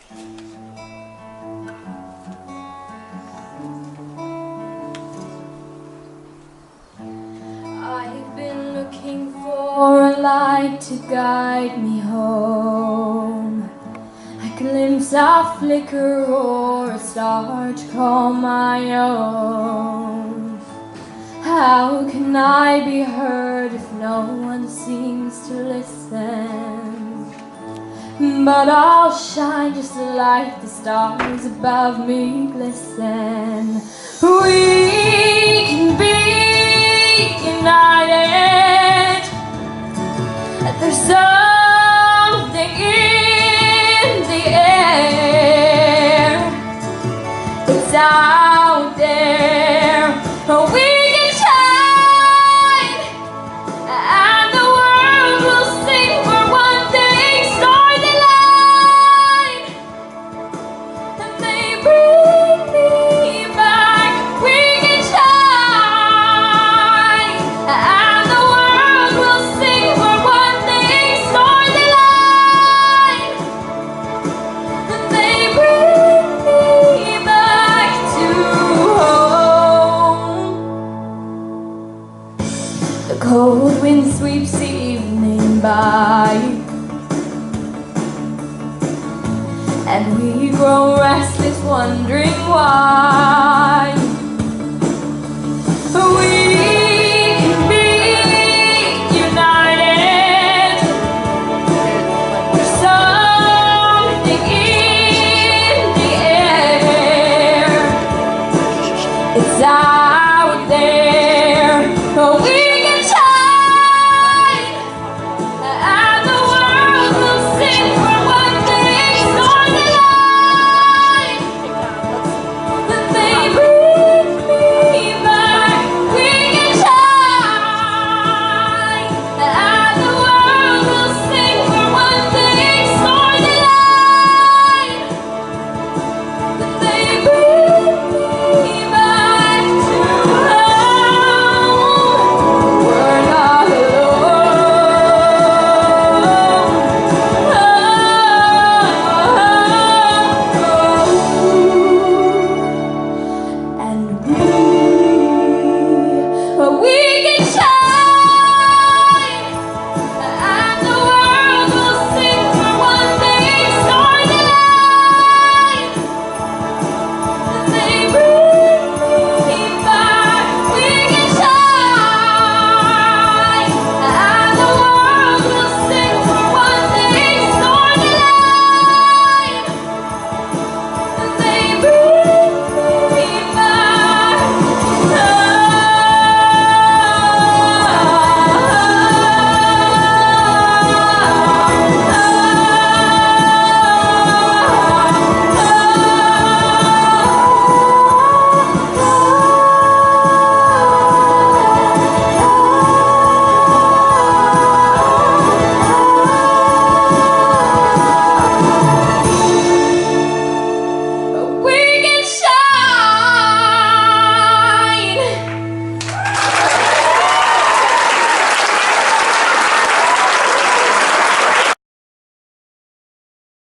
I've been looking for a light to guide me home, a glimpse, a flicker, or a star to call my own. How can I be heard if no one seems to listen? But I'll shine just like the stars above me glisten. We can be united. There's something in the air. It's out there. We can shine, and the world will sing for one thing. Stars align, and they bring me back. We can shine, and the world will sing for one thing. Stars align, and they bring me back to home. The cold wind sweeps the evening by, and we grow restless, wondering why. We